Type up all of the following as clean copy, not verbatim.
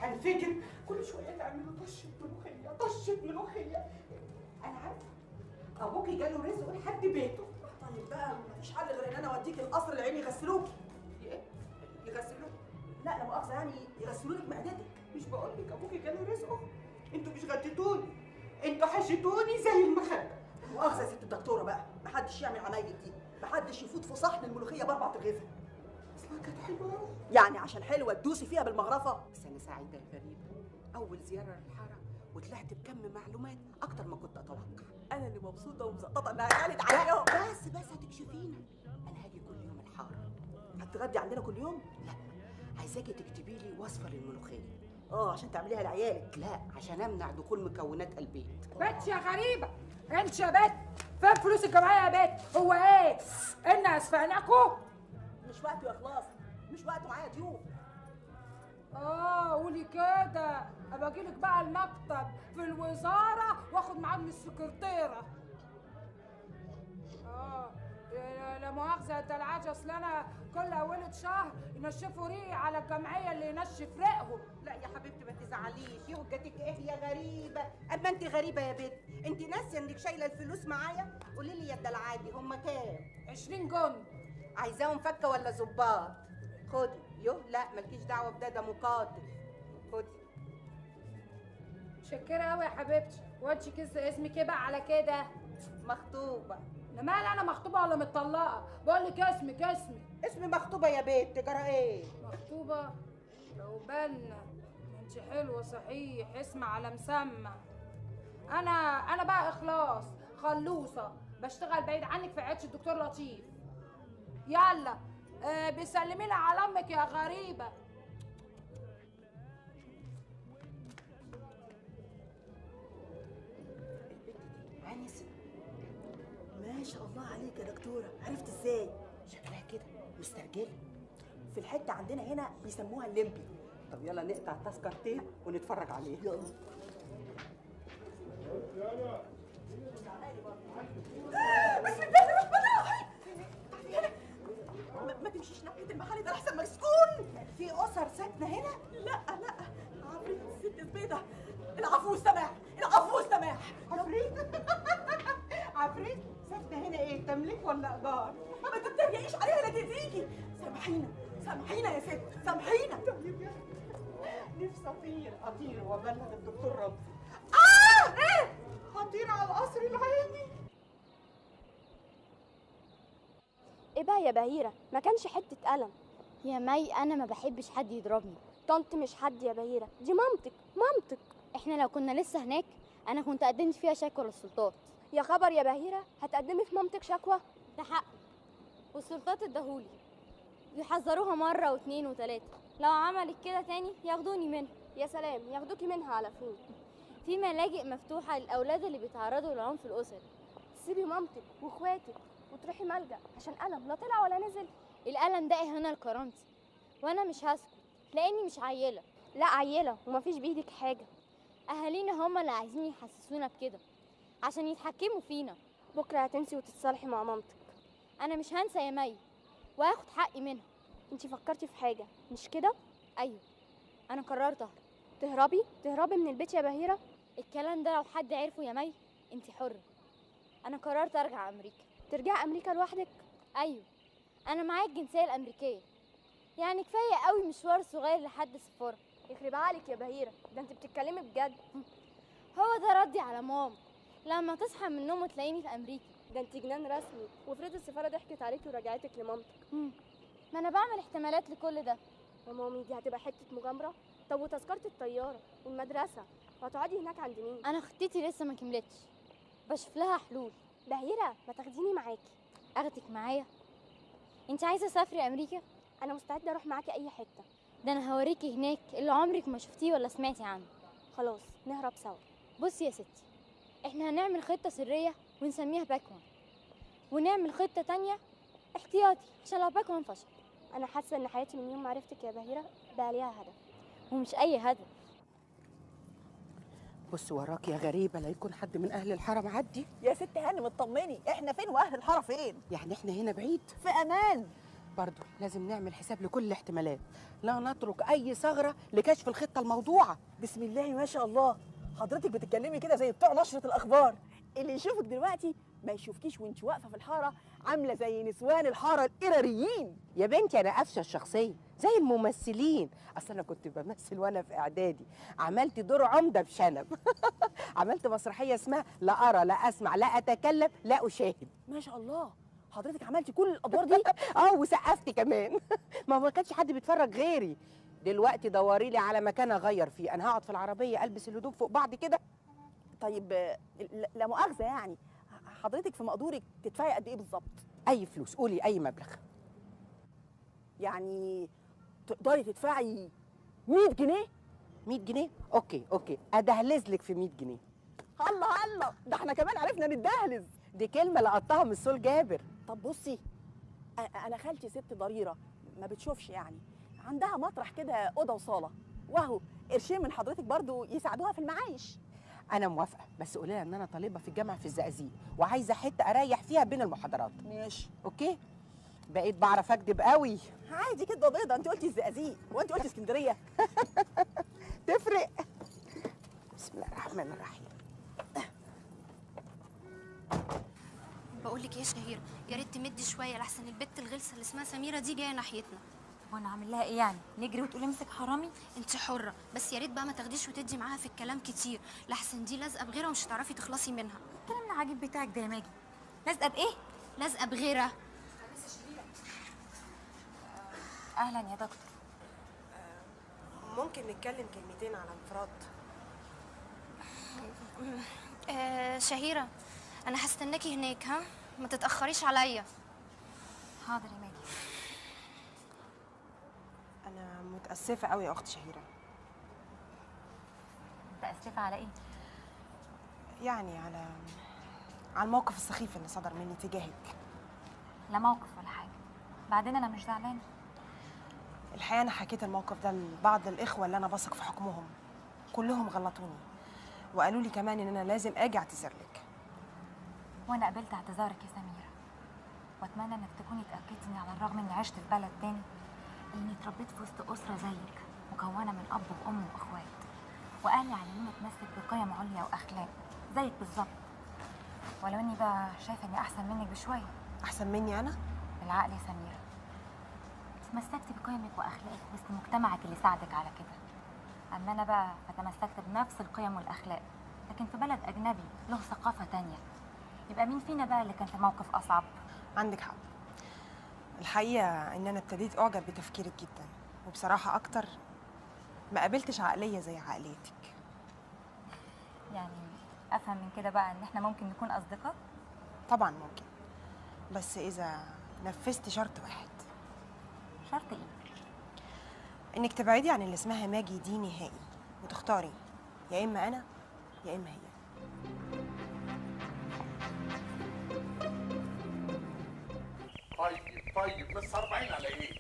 هنفجر كل شويه تعملوا طشه ملوخيه طشه ملوخيه. انا عارفه ابوكي جاله رزق لحد بيته. طيب بقى مفيش حل غير ان انا اوديكي القصر العيني يغسلوكي. ايه؟ يغسلوه؟ لا مؤاخذه يعني يغسلوا لك معدتك. مش بقول لك ابوكي جاله رزقه؟ انتوا مش غديتوني، انتوا حشيتوني زي المخده. مؤاخذه يا ست الدكتوره بقى، محدش يعمل عمايلك دي، محدش يفوت في صحن الملوخيه باربع ترغيفه. اصلها كانت حلوه قوي. يعني عشان حلوه تدوسي فيها بالمغرفه؟ بس انا سعيده يا غريبه، اول زياره للحاره وطلعت بكم معلومات اكتر ما كنت اتوقع. انا اللي مبسوطه ومزقطه انها جالت عليهم. بس هتكشفينا. انا هاجي كل يوم الحاره. هتغدي عندنا كل يوم؟ لا، عايزاكي تكتبي لي وصفه للملوخيه. عشان تعمليها لعيالك. لا، عشان امنع دخول مكونات البيت. بنت يا غريبه، انت يا بنت فين فلوس الجمعيه يا بنت؟ هو ايه؟ ان اسفانكوا؟ مش وقته يا خلاص، مش وقته، معايا ضيوف. قولي كده، ابقى اجيلك بقى المكتب في الوزاره واخد معاه من السكرتيره. لا مؤاخذه ده العاجة، اصل انا كل اولة شهر ينشفوا ريقي على الجمعيه اللي ينشف ريقهم. لا يا حبيبتي ما تزعليش، يوجتك ايه يا غريبه؟ اما انت غريبه يا بنت، انت ناسيه انك شايله الفلوس معايا؟ قولي لي يا الدلعادي هم كام؟ 20 جن. عايزاهم فكه ولا ظباط؟ خدي. لا مالكيش دعوه بده، ده مقاتل. خدي. متشكره قوي يا حبيبتي. وانتي اسمك ايه بقى على كده؟ مخطوبه. لا مالي انا مخطوبه ولا متطلقه؟ بقول لك اسمك. اسمي مخطوبه يا بنت، جرى ايه؟ مخطوبه؟ لو بالنا انت حلوه صحيح، اسم على مسمى. انا بقى اخلاص خلوصه، بشتغل بعيد عنك في عياده الدكتور لطيف. يلا بيسلمي لي على امك يا غريبه. عنس. ما شاء الله عليك يا دكتوره، عرفت ازاي؟ شكلها كده مسترجله. في الحته عندنا هنا بيسموها الليمبي. طب يلا نقطع تذكرتين ونتفرج عليه. يلا. بسم الله الرحمن الرحيم. ما تمشيش ناحيه المحل ده احسن ما يسكون. في اسر ساكنه هنا؟ لا عفريت الست البيضه. العفو والسماح، العفو والسماح. عفريت ساكنه هنا ايه؟ تمليك ولا ايجار؟ ما تتريقيش عليها لا تأذيكي. سامحينا يا ست، سامحينا. طيب يا نفسي اطير وابلغ الدكتور رمزي. ايه؟ هطير على القصر العيني. ايه بقى يا بهيرة؟ ما كانش حتة قلم. يا مي انا ما بحبش حد يضربني. طنط مش حد يا بهيرة، دي مامتك. احنا لو كنا لسه هناك انا كنت قدمت فيها شكوى للسلطات. يا خبر يا بهيرة، هتقدمي في مامتك شكوى؟ ده حق، والسلطات اداهولي، يحذروها مرة واتنين وتلاتة، لو عملت كده تاني ياخدوني منها. يا سلام، ياخدوكي منها على فين؟ في ملاجئ مفتوحة للأولاد اللي بيتعرضوا للعنف الأسري. سيبي مامتك واخواتك وتروحي ملجأ عشان قلم لا طلع ولا نزل. القلم ده إهانة لكرامتي، وأنا مش هسكت لأني مش عيلة. لا عيلة ومفيش بإيدك حاجة. أهالينا هما اللي عايزين يحسسونا بكده عشان يتحكموا فينا. بكرة هتنسي وتتصالحي مع مامتك. أنا مش هنسى يا مي، وهاخد حقي منها. انتي فكرتي في حاجة مش كده؟ أيوة، أنا قررت أهرب. تهربي من البيت يا بهيرة؟ الكلام ده لو حد عرفه يا مي انتي حرة. أنا قررت أرجع أمريكا. ترجعي أمريكا لوحدك؟ أيوة، أنا معايا الجنسية الأمريكية، يعني كفاية قوي مشوار صغير لحد السفارة. يخرب عليك يا بهيرة، ده انت بتتكلمي بجد. هو ده ردي على ماما لما تصحى من النوم وتلاقيني في أمريكا. ده انت جنان رسمي، وافرض السفارة ضحكت عليكي ورجعتك لمامتك. ما أنا بعمل احتمالات لكل ده. يا مامي دي هتبقى حتة مغامرة. طب وتذكرة الطيارة والمدرسة، وهتقعدي هناك عند مين؟ أنا خطتي لسه ما كملتش، بشوف لها حلول. بهيرة ما تاخديني معاكي. أخدك معايا؟ انت عايزة تسافري أمريكا؟ أنا مستعدة أروح معاكي أي حتة. ده أنا هوريكي هناك اللي عمرك ما شفتيه ولا سمعتي عنه. خلاص نهرب سوا. بصي يا ستي، احنا هنعمل خطة سرية ونسميها باكوان، ونعمل خطة تانية احتياطي عشان لو باكوان فشل. أنا حاسة إن حياتي من يوم ما عرفتك يا بهيرة بقى ليها هدف. ومش أي هدف. بص وراك يا غريبه، لا يكون حد من اهل الحاره معدي. يا ست هانم اطمني، احنا فين واهل الحاره فين؟ يعني احنا هنا بعيد؟ في امان. برضو لازم نعمل حساب لكل الاحتمالات، لا نترك اي ثغره لكشف الخطه الموضوعه. بسم الله ما شاء الله، حضرتك بتتكلمي كده زي بتوع نشرة الأخبار. اللي يشوفك دلوقتي ما يشوفكيش وانت واقفة في الحارة عاملة زي نسوان الحارة الإيراريين. يا بنتي انا قافشه الشخصيه زي الممثلين، اصل انا كنت بمثل وانا في اعدادي، عملت دور عمده بشنب. عملت مسرحيه اسمها لا ارى لا اسمع لا اتكلم لا اشاهد. ما شاء الله، حضرتك عملتي كل الأدوار دي؟ وسقفت كمان. ما كانش حد بيتفرج غيري. دلوقتي دوري لي على مكان اغير فيه، انا هقعد في العربيه البس الهدوم فوق بعض كده. طيب لا مؤاخذة يعني، حضرتك في مقدورك تدفعي قد إيه بالظبط؟ اي فلوس، قولي اي مبلغ. يعني تقدري تدفعي 100 جنيه؟ 100 جنيه؟ اوكي ادهلز لك في 100 جنيه. الله، ده احنا كمان عرفنا نتدهلز. دي كلمه لقطتها من سول جابر. طب بصي، انا خالتي ست ضريره ما بتشوفش يعني، عندها مطرح كده اوضه وصاله، وهو قرشين من حضرتك برضو يساعدوها في المعايش. انا موافقه، بس قولي لها ان انا طالبه في الجامعه في الزقازيق وعايزه حته اريح فيها بين المحاضرات. ماشي اوكي. بقيت بعرف اكدب قوي. عادي كده بيضه، انت قلتي الزقازيق وانت قلتي اسكندريه. تفرق. بسم الله الرحمن الرحيم. بقول لك يا شهير، يا ريت تمدي شويه لحسن البت الغلسه اللي اسمها سميره دي جايه ناحيتنا. وانا اعمل لها ايه يعني؟ نجري وتقولي امسك حرامي؟ انت حره، بس يا ريت بقى ما تاخديش وتدي معاها في الكلام كتير، لحسن دي لازقه بغيرها ومش هتعرفي تخلصي منها. الكلام العجيب بتاعك ده يا ماجي. لازقه بايه؟ لازقه بغيرها. اهلا يا دكتور. ممكن نتكلم كلمتين على انفراد؟ شهيره، انا هستناكي هناك، ها؟ ما تتاخريش عليا. حاضر يا ماجي. انا متاسفه قوي يا اخت شهيره. متاسفه على ايه؟ يعني على الموقف السخيف اللي صدر مني تجاهك. لا موقف ولا حاجه، بعدين انا مش زعلانه. الحقيقه انا حكيت الموقف ده لبعض الاخوه اللي انا بثق في حكمهم، كلهم غلطوني وقالوا لي كمان ان انا لازم اجي اعتذر لك. وانا قبلت اعتذارك يا سميره، واتمنى انك تكوني اتاكدتي اني على الرغم اني عشت في بلد تاني اني اتربيت في وسط اسره زيك مكونه من اب وام واخوات، واهلي علموني اتمسك بقيم عليا واخلاق زيك بالظبط. ولو اني بقى شايفه اني احسن منك بشويه. احسن مني انا؟ بالعقل يا سميره، تمسكتي بقيمك واخلاقك وسط مجتمعك اللي ساعدك على كده. اما انا بقى فتمسكت بنفس القيم والاخلاق لكن في بلد اجنبي له ثقافه تانية. يبقى مين فينا بقى اللي كان في موقف اصعب؟ عندك حق. الحقيقه ان انا ابتديت اعجب بتفكيرك جدا، وبصراحه اكتر ما قابلتش عقليه زي عقليتك. يعني افهم من كده بقى ان احنا ممكن نكون اصدقاء؟ طبعا ممكن، بس اذا نفذتي شرط واحد. شرط ايه؟ انك تبعدي عن اللي اسمها ماجي دي نهائي، وتختاري يا اما انا يا اما هي. طيب بس 40 على ايه؟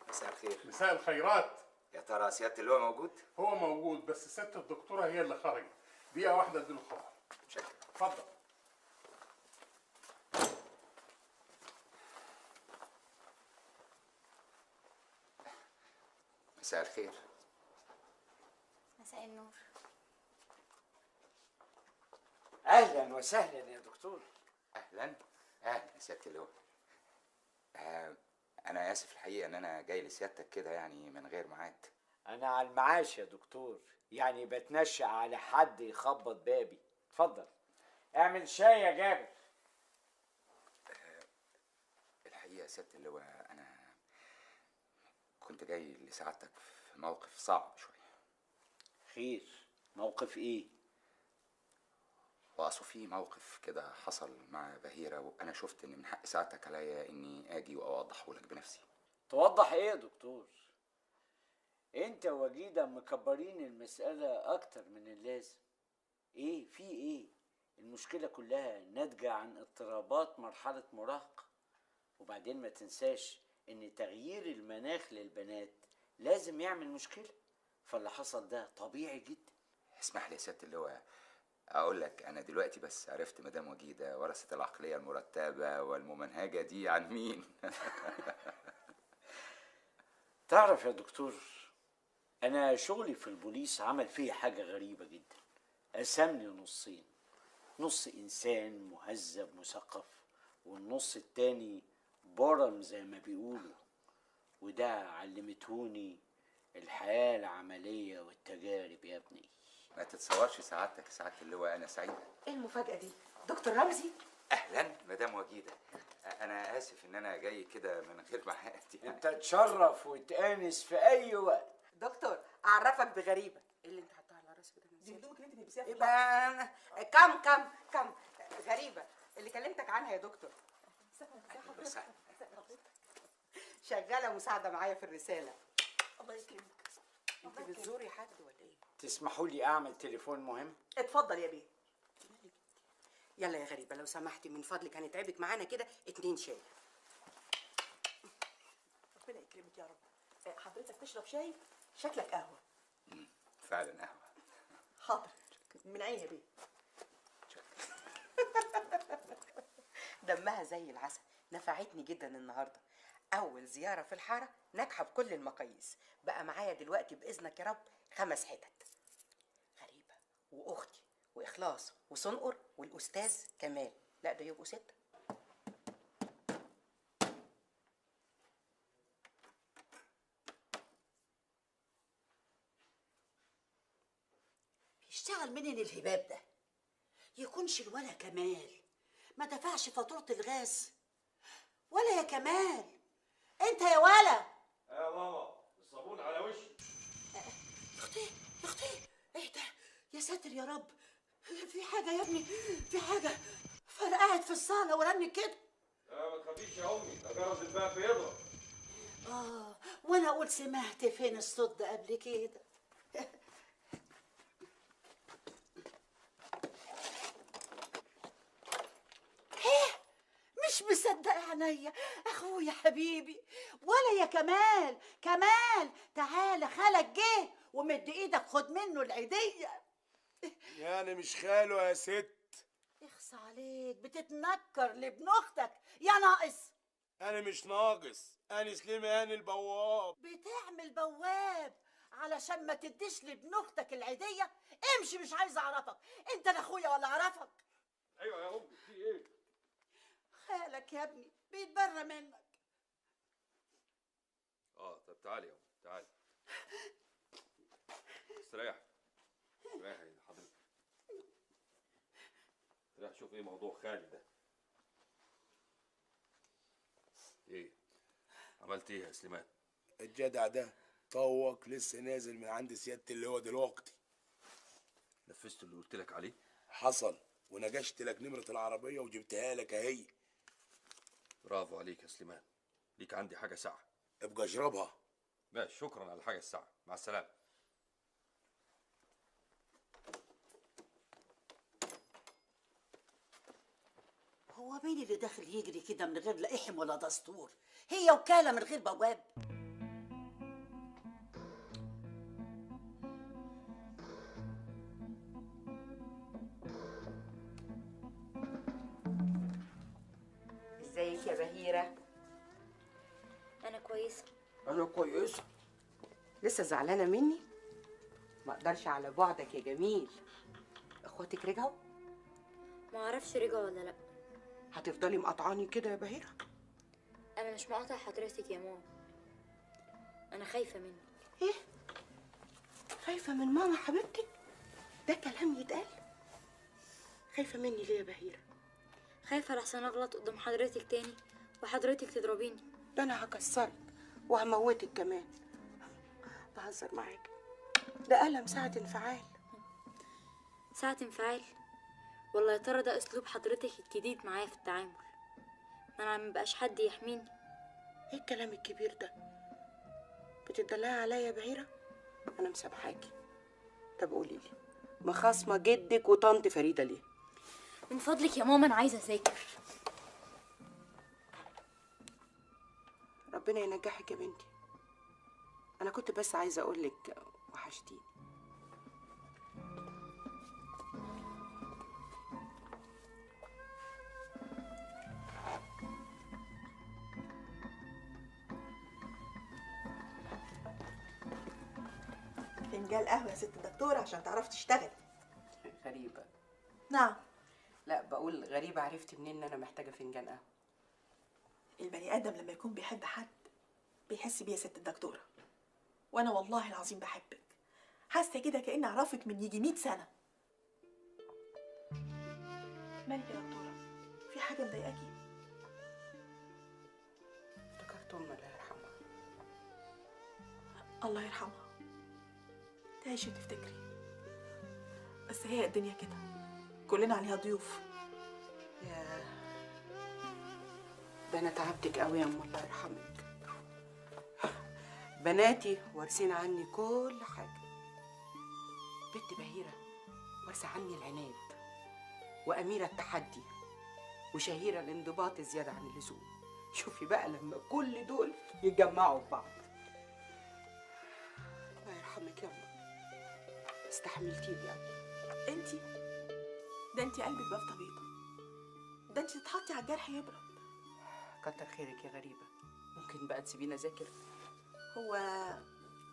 مساء الخير. مساء الخيرات. يا ترى سيادة اللواء موجود؟ هو موجود، بس ست الدكتوره هي اللي خرجت. دقيقه واحده اديله الخبر. شكرا. اتفضل. مساء الخير. مساء النور. اهلا وسهلا يا دكتور. اهلا يا سيادة اللواء. انا اسف الحقيقه ان انا جاي لسيادتك كده يعني من غير ميعاد. انا على المعاش يا دكتور، يعني بتنشأ على حد يخبط بابي. اتفضل اعمل شاي يا جابر. الحقيقه يا سيادة اللواء انا كنت جاي لسعادتك في موقف صعب شويه. خير؟ موقف ايه؟ واصل في موقف كده حصل مع بهيره، وانا شفت ان من حق سعادتك عليا اني اجي واوضحه لك بنفسي. توضح ايه يا دكتور؟ انت وجيده مكبرين المسألة اكتر من اللازم. ايه في ايه؟ المشكلة كلها ناتجة عن اضطرابات مرحلة مراهقة. وبعدين ما تنساش ان تغيير المناخ للبنات لازم يعمل مشكلة، فاللي حصل ده طبيعي جدا. اسمح لي يا سيادة اللواء، اقول لك انا دلوقتي بس عرفت مدام وجيده ورثت العقليه المرتبه والممنهجه دي عن مين. تعرف يا دكتور، انا شغلي في البوليس عمل فيا حاجه غريبه جدا. قسمني نصين، نص انسان مهذب مثقف، والنص التاني برم زي ما بيقولوا. وده علمتهوني الحياه العمليه والتجارب يا ابني. ما تتصورش سعادتك سعاده اللواء انا سعيد. ايه المفاجاه دي دكتور رمزي؟ اهلا مدام وجيده، انا اسف ان انا جاي كده من غير ميعاد يعني. انت تشرف وتآنس في اي وقت. دكتور اعرفك بغريبه. ايه اللي انت حطها على راسك ده؟ دي هدومك اللي انت لابساها. يبقى كم غريبه اللي كلمتك عنها يا دكتور. شغاله مساعده معايا في الرساله. الله يكرمك. انت بتزوري حد ولا ايه؟ تسمحوا لي اعمل تليفون مهم؟ اتفضل يا بيه. يلا يا غريبه لو سمحتي من فضلك هنتعبك معانا كده 2 شاي. ربنا يكرمك يا رب. حضرتك تشرب شاي؟ شكلك قهوه. فعلا قهوه. حاضر من عيني يا بيه. دمها زي العسل، نفعتني جدا النهارده. اول زياره في الحاره ناجحه بكل المقاييس. بقى معايا دلوقتي باذنك يا رب 5 حتت. غريبه واختي واخلاص وصنقر والاستاذ كمال. لا ده يبقوا 6. بيشتغل منين الهباب ده؟ يكونش الولا كمال ما دفعش فاتورة الغاز؟ ولا يا كمال انت يا ولا؟ يا ماما الصابون على وشي. يا اختي يا اختي ايه ده؟ يا ساتر يا رب، في حاجة يا ابني، في حاجة فرقعت في الصالة ورني كده. لا ما تخافيش يا امي، ده جرس الباب بيضرب. وانا اقول سمعت فين الصوت ده قبل كده. مش مصدقه عينيا، اخويا حبيبي ولا يا كمال. كمال تعالى، خالك جه ومد ايدك خد منه العيديه. يعني مش خاله يا ست؟ اخص عليك، بتتنكر لابن اختك يا ناقص. انا مش ناقص، انا سليمان البواب. بتعمل بواب علشان ما تديش لابن اختك العيديه؟ امشي، مش عايزه اعرفك، انت لا اخويا ولا اعرفك. ايوه يا امي في ايه؟ خالك يا ابني بيتبرى منك. طب تعالي يا امي تعالي. استريح استريح يا حضرتك. استريح شوف ايه موضوع خالد ده. ايه عملت ايه يا سليمان؟ الجدع ده طوق لسه نازل من عند سيادة اللي هو دلوقتي. نفذت اللي قلت لك عليه؟ حصل، ونجشت لك نمرة العربية وجبتها لك اهي. برافو عليك يا سليمان، ليك عندي حاجة ساعة. ابقى اشربها. ماشي، شكرا على الحاجة الساعة، مع السلامة. هو مين اللي داخل يجري كده من غير لا إحم ولا دستور؟ هي وكالة من غير بواب. ازيك يا بهيره؟ انا كويسه. انا كويسه. لسه زعلانه مني؟ ما اقدرش على بعدك يا جميل. اخواتك رجعوا؟ ما اعرفش رجعوا ولا لا. هتفضلي مقاطعاني كده يا بهيره؟ انا مش مقاطع حضرتك يا ماما، انا خايفه منك. ايه؟ خايفه من ماما حبيبتك؟ ده كلام يتقال؟ خايفه مني ليه يا بهيره؟ خايفه لحسن اغلط قدام حضرتك تاني وحضرتك تضربيني. ده انا هكسرك وهموتك كمان. بهزر معاك، ده ألم ساعة انفعال. ساعة انفعال؟ والله يا ترى ده اسلوب حضرتك الجديد معايا في التعامل؟ ما انا مبقاش حد يحميني. ايه الكلام الكبير ده؟ بتدلعي عليا يا بهيره؟ انا مسامحاكي. طب قولي لي، مخاصمه جدك وطنط فريده ليه؟ من فضلك يا ماما انا عايزه اذاكر. ربنا ينجحك يا بنتي. انا كنت بس عايزه اقول لك وحشتيني. فنجان قهوه يا ست الدكتوره عشان تعرفي تشتغلي. غريبه. نعم. لا بقول غريبه، عرفتي منين ان انا محتاجه فنجان قهوه؟ البني ادم لما يكون بيحب حد بيحس بيه يا ست الدكتوره، وانا والله العظيم بحبك، حاسه كده كاني اعرفك من يجي 100 سنه. مالك يا دكتوره؟ في حاجه مضايقاكي؟ افتكرت امي الله يرحمها. الله يرحمها. تعيشي وتفتكري، بس هي الدنيا كده، كلنا عليها ضيوف. ياه، ده انا تعبتك قوي يا ام الله يرحمك. بناتي وارثين عني كل حاجه. بنت بهيره وارثه عني العناد، واميره التحدي، وشهيره الانضباط زياده عن اللزوم. شوفي بقى لما كل دول يتجمعوا ببعض. الله يرحمك يا أمه، استحملتيني قوي. انتي ده انتي قلبك بفتة بيضة، ده انتي تتحطي على الجرح يبرد. كتر خيرك يا غريبه. ممكن بقى تسيبيني اذاكر؟ هو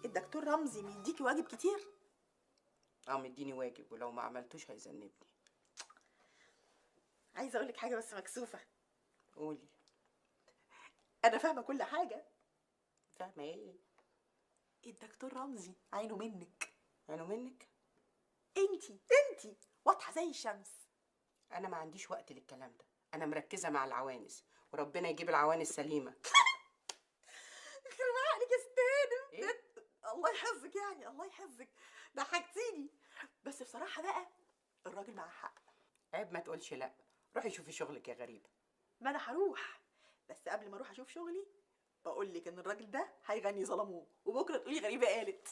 الدكتور رمزي مديكي واجب كتير؟ مديني واجب، ولو ما عملتوش هيذنبني. عايزه اقول لك حاجه بس مكسوفه. قولي. انا فاهمه كل حاجه. فاهمه ايه؟ الدكتور رمزي عينه منك. عينه منك؟ انتي واضحه زي الشمس. انا ما عنديش وقت للكلام ده، انا مركزه مع العوانس، وربنا يجيب العوانس سليمه. يخرب عقلك يا ستانم. إيه؟ الله يحفظك، يعني الله يحفظك، ضحكتيني. بس بصراحه بقى الراجل معاه حق. عيب ما تقولش لا. روحي شوفي شغلك يا غريبه. ما انا هروح، بس قبل ما اروح اشوف شغلي بقول لك ان الراجل ده هيغني ظلموه، وبكره تقولي غريبه قالت.